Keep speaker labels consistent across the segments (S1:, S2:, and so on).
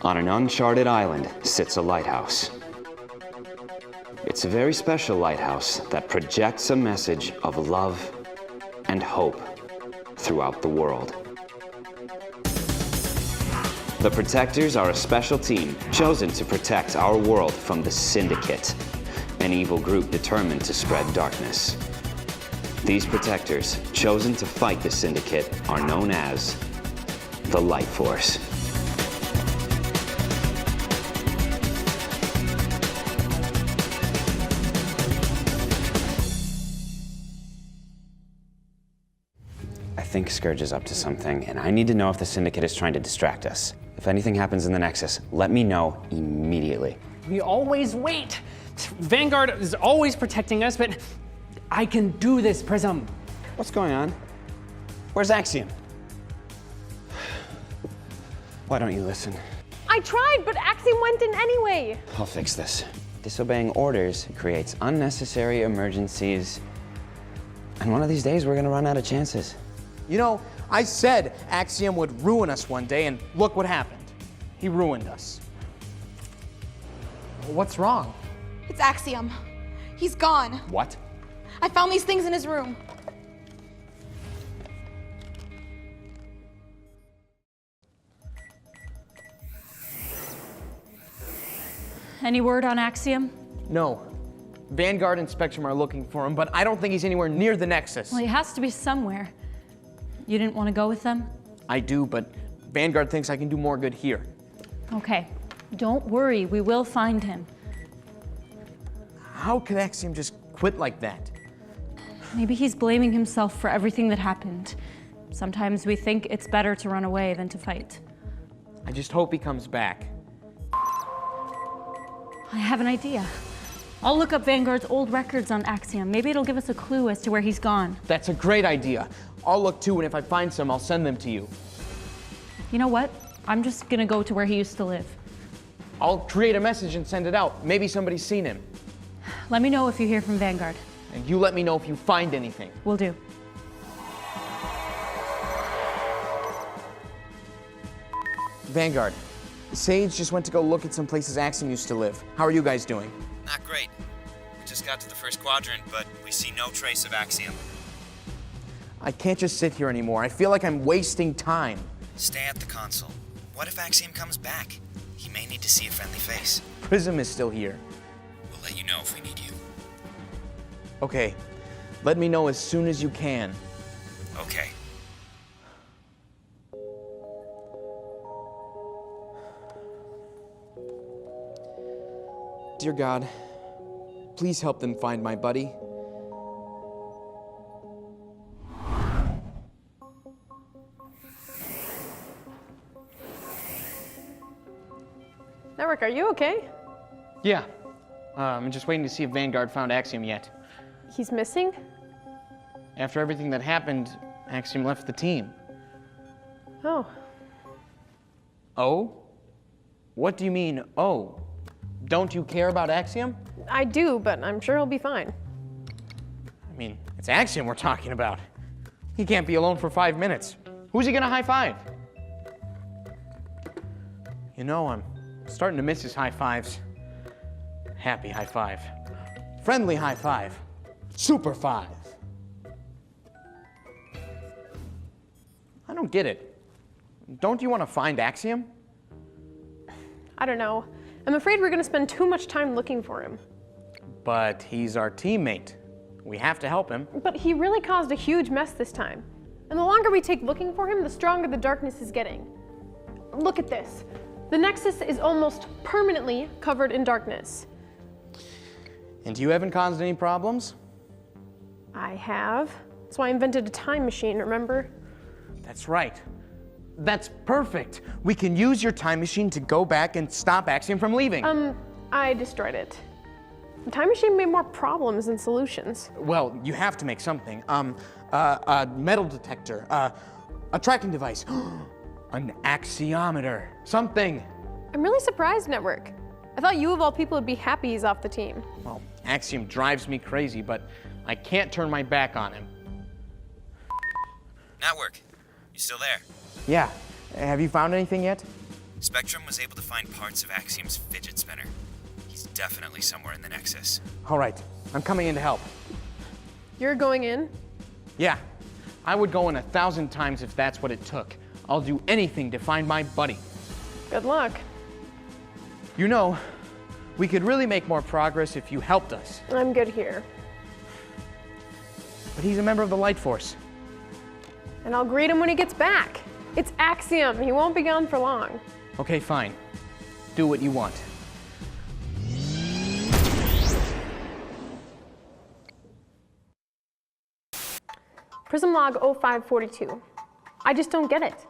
S1: On an uncharted island sits a lighthouse. It's a very special lighthouse that projects a message of love and hope throughout the world. The Protectors are a special team chosen to protect our world from the Syndicate, an evil group determined to spread darkness. These Protectors, chosen to fight the Syndicate, are known as the Light Force. I think Scourge is up to something, and I need to know if the Syndicate is trying to distract us. If anything happens in the Nexus, let me know immediately.
S2: We always wait. Vanguard is always protecting us, but I can do this, Prism.
S1: What's going on? Where's Axiom? Why don't you listen?
S3: I tried, but Axiom went in anyway.
S1: I'll fix this. Disobeying orders creates unnecessary emergencies, and one of these days we're gonna run out of chances.
S4: You know, I said Axiom would ruin us one day, and look what happened. He ruined us. What's wrong?
S5: It's Axiom. He's gone.
S1: What?
S5: I found these things in his room.
S6: Any word on Axiom?
S4: No. Vanguard and Spectrum are looking for him, but I don't think he's anywhere near the Nexus.
S6: Well, he has to be somewhere. You didn't want to go with them?
S4: I do, but Vanguard thinks I can do more good here.
S6: Okay. Don't worry, we will find him.
S4: How could Axiom just quit like that?
S6: Maybe he's blaming himself for everything that happened. Sometimes we think it's better to run away than to fight.
S4: I just hope he comes back.
S6: I have an idea. I'll look up Vanguard's old records on Axiom. Maybe it'll give us a clue as to where he's gone.
S4: That's a great idea. I'll look too, and if I find some, I'll send them to you.
S6: You know what? I'm just gonna go to where he used to live.
S4: I'll create a message and send it out. Maybe somebody's seen him.
S6: Let me know if you hear from Vanguard.
S4: And you let me know if you find anything.
S6: Will do.
S4: Vanguard, Sage just went to go look at some places Axiom used to live. How are you guys doing?
S7: Not great. We just got to the first quadrant, but we see no trace of Axiom.
S4: I can't just sit here anymore. I feel like I'm wasting time.
S7: Stay at the console. What if Axiom comes back? He may need to see a friendly face.
S4: Prism is still here.
S7: We'll let you know if we need you.
S4: Okay, let me know as soon as you can.
S7: Okay.
S4: Dear God, please help them find my buddy.
S3: Network, are you okay?
S4: Yeah, I'm just waiting to see if Vanguard found Axiom yet.
S3: He's missing?
S4: After everything that happened, Axiom left the team.
S3: Oh.
S4: Oh? What do you mean, oh? Don't you care about Axiom?
S3: I do, but I'm sure he'll be fine.
S4: I mean, it's Axiom we're talking about. He can't be alone for 5 minutes. Who's he gonna high five? You know, I'm starting to miss his high fives. Happy high five. Friendly high five. Super five. I don't get it. Don't you want to find Axiom?
S3: I don't know. I'm afraid we're gonna spend too much time looking for him.
S4: But he's our teammate. We have to help him.
S3: But he really caused a huge mess this time. And the longer we take looking for him, the stronger the darkness is getting. Look at this. The Nexus is almost permanently covered in darkness.
S4: And you haven't caused any problems?
S3: I have. That's why I invented a time machine, remember?
S4: That's right. That's perfect. We can use your time machine to go back and stop Axiom from leaving.
S3: I destroyed it. The time machine made more problems than solutions.
S4: Well, you have to make something. A metal detector, a tracking device, an axiometer, something.
S3: I'm really surprised, Network. I thought you of all people would be happy he's off the team.
S4: Well, Axiom drives me crazy, but I can't turn my back on him.
S7: Network, you still there?
S4: Yeah, Have you found anything yet?
S7: Spectrum was able to find parts of Axiom's fidget spinner. He's definitely somewhere in the Nexus.
S4: All right, I'm coming in to help.
S3: You're going in?
S4: Yeah, I would go in 1,000 times if that's what it took. I'll do anything to find my buddy.
S3: Good luck.
S4: You know, we could really make more progress if you helped us.
S3: I'm good here.
S4: But he's a member of the Light Force.
S3: And I'll greet him when he gets back. It's Axiom. He won't be gone for long.
S4: Okay, fine. Do what you want.
S3: Prism log 0542. I just don't get it.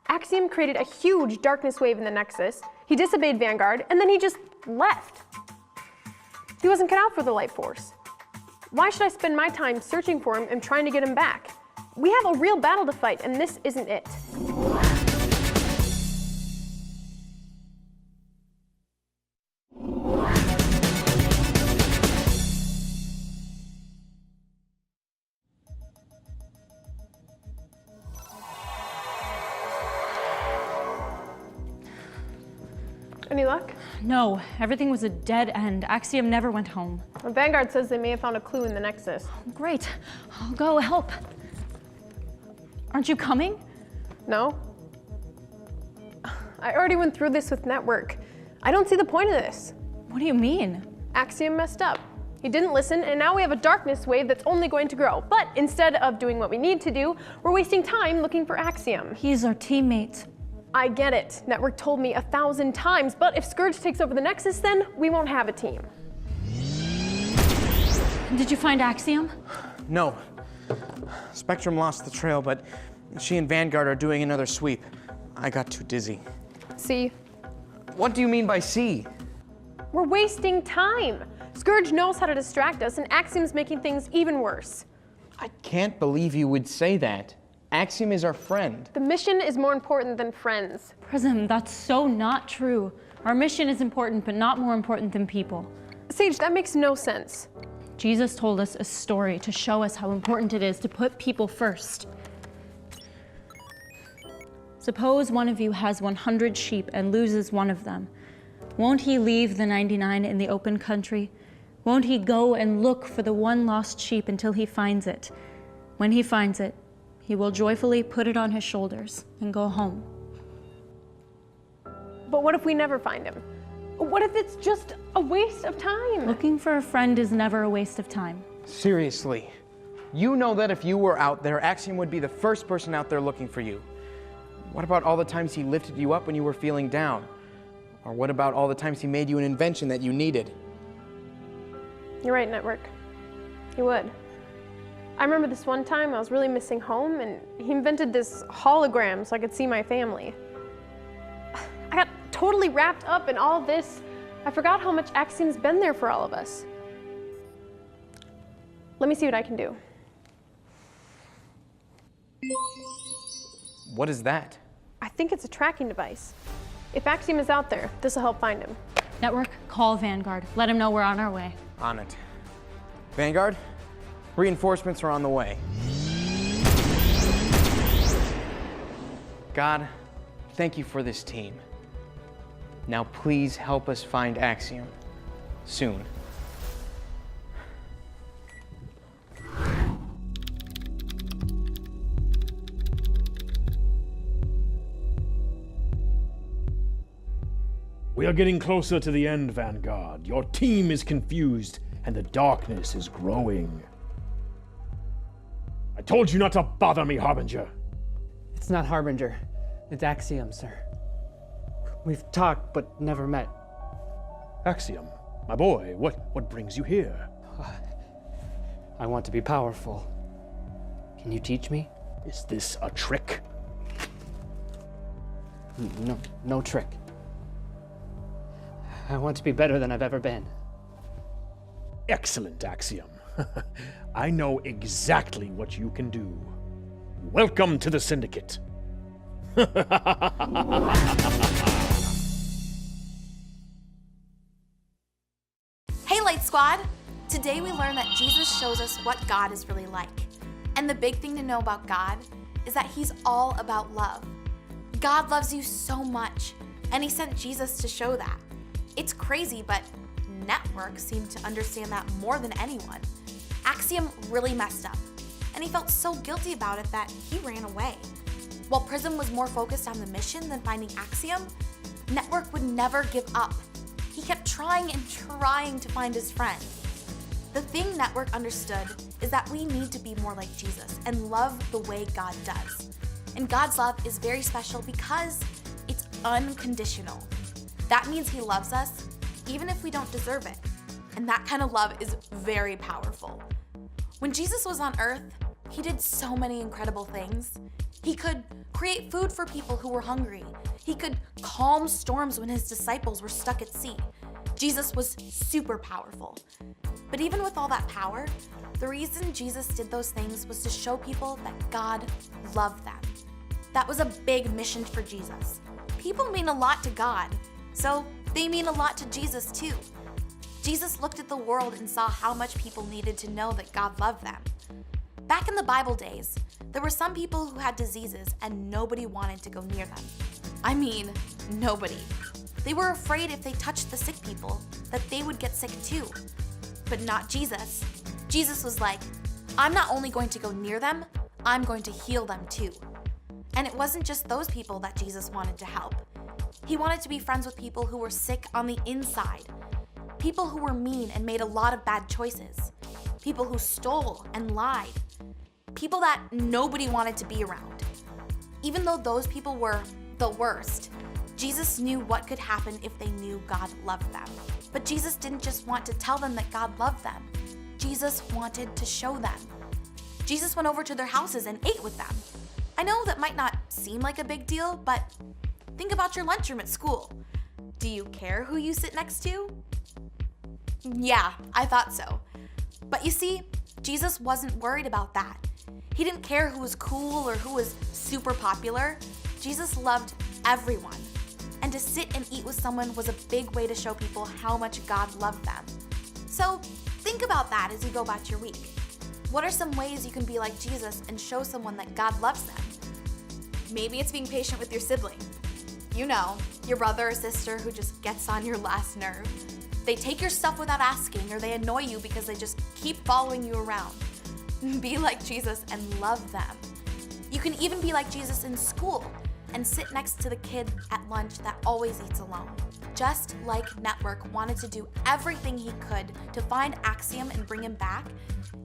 S3: Axiom created a huge darkness wave in the Nexus. He disobeyed Vanguard, and then he just left. He wasn't cut out for the Light Force. Why should I spend my time searching for him and trying to get him back? We have a real battle to fight, and this isn't it. Any luck?
S6: No, everything was a dead end. Axiom never went home.
S3: Well, Vanguard says they may have found a clue in the Nexus.
S6: Great. I'll go help. Aren't you coming?
S3: No? I already went through this with Network. I don't see the point of this.
S6: What do you mean?
S3: Axiom messed up. He didn't listen, and now we have a darkness wave that's only going to grow. But instead of doing what we need to do, we're wasting time looking for Axiom.
S6: He's our teammate.
S3: I get it. Network told me 1,000 times, but if Scourge takes over the Nexus, then we won't have a team.
S6: Did you find Axiom?
S4: No. Spectrum lost the trail, but she and Vanguard are doing another sweep. I got too dizzy.
S3: See?
S4: What do you mean by see?
S3: We're wasting time. Scourge knows how to distract us, and Axiom's making things even worse.
S4: I can't believe you would say that. Axiom is our friend.
S3: The mission is more important than friends.
S6: Prism, that's so not true. Our mission is important, but not more important than people.
S3: Sage, that makes no sense.
S6: Jesus told us a story to show us how important it is to put people first. Suppose one of you has 100 sheep and loses one of them. Won't he leave the 99 in the open country? Won't he go and look for the one lost sheep until he finds it? When he finds it, he will joyfully put it on his shoulders and go home.
S3: But what if we never find him? What if it's just a waste of time?
S6: Looking for a friend is never a waste of time.
S4: Seriously. You know that if you were out there, Axiom would be the first person out there looking for you. What about all the times he lifted you up when you were feeling down? Or what about all the times he made you an invention that you needed?
S3: You're right, Network. He would. I remember this one time I was really missing home, and he invented this hologram so I could see my family. I got totally wrapped up in all this. I forgot how much Axiom's been there for all of us. Let me see what I can do.
S4: What is that?
S3: I think it's a tracking device. If Axiom is out there, this will help find him.
S6: Network, call Vanguard. Let him know we're on our way.
S4: On it. Vanguard, reinforcements are on the way. God, thank you for this team. Now please help us find Axiom. Soon.
S8: We are getting closer to the end, Vanguard. Your team is confused, and the darkness is growing. I told you not to bother me, Harbinger.
S2: It's not Harbinger. It's Axiom, sir. We've talked, but never met.
S8: Axiom, my boy, what brings you here?
S2: I want to be powerful. Can you teach me?
S8: Is this a trick?
S2: No trick. I want to be better than I've ever been.
S8: Excellent, Axiom. I know exactly what you can do. Welcome to the Syndicate.
S5: Hey, Light Squad! Today we learn that Jesus shows us what God is really like. And the big thing to know about God is that He's all about love. God loves you so much, and he sent Jesus to show that. It's crazy, but Network seemed to understand that more than anyone. Axiom really messed up, and he felt so guilty about it that he ran away. While Prism was more focused on the mission than finding Axiom, Network would never give up. He kept trying and trying to find his friend. The thing Network understood is that we need to be more like Jesus and love the way God does. And God's love is very special because it's unconditional. That means he loves us even if we don't deserve it. And that kind of love is very powerful. When Jesus was on earth, he did so many incredible things. He could create food for people who were hungry. He could calm storms when his disciples were stuck at sea. Jesus was super powerful. But even with all that power, the reason Jesus did those things was to show people that God loved them. That was a big mission for Jesus. People mean a lot to God, so they mean a lot to Jesus too. Jesus looked at the world and saw how much people needed to know that God loved them. Back in the Bible days, there were some people who had diseases and nobody wanted to go near them. I mean, nobody. They were afraid if they touched the sick people that they would get sick too. But not Jesus. Jesus was like, I'm not only going to go near them, I'm going to heal them too. And it wasn't just those people that Jesus wanted to help. He wanted to be friends with people who were sick on the inside. People who were mean and made a lot of bad choices. People who stole and lied. People that nobody wanted to be around. Even though those people were the worst, Jesus knew what could happen if they knew God loved them. But Jesus didn't just want to tell them that God loved them. Jesus wanted to show them. Jesus went over to their houses and ate with them. I know that might not seem like a big deal, but think about your lunchroom at school. Do you care who you sit next to? Yeah, I thought so. But you see, Jesus wasn't worried about that. He didn't care who was cool or who was super popular. Jesus loved everyone. And to sit and eat with someone was a big way to show people how much God loved them. So think about that as you go about your week. What are some ways you can be like Jesus and show someone that God loves them? Maybe it's being patient with your sibling. You know, your brother or sister who just gets on your last nerve. They take your stuff without asking, or they annoy you because they just keep following you around. Be like Jesus and love them. You can even be like Jesus in school and sit next to the kid at lunch that always eats alone. Just like Network wanted to do everything he could to find Axiom and bring him back,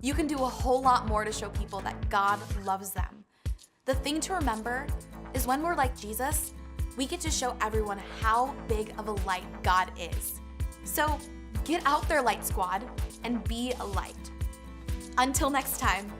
S5: you can do a whole lot more to show people that God loves them. The thing to remember is when we're like Jesus, we get to show everyone how big of a light God is. So get out there, Light Squad, and be a light. Until next time.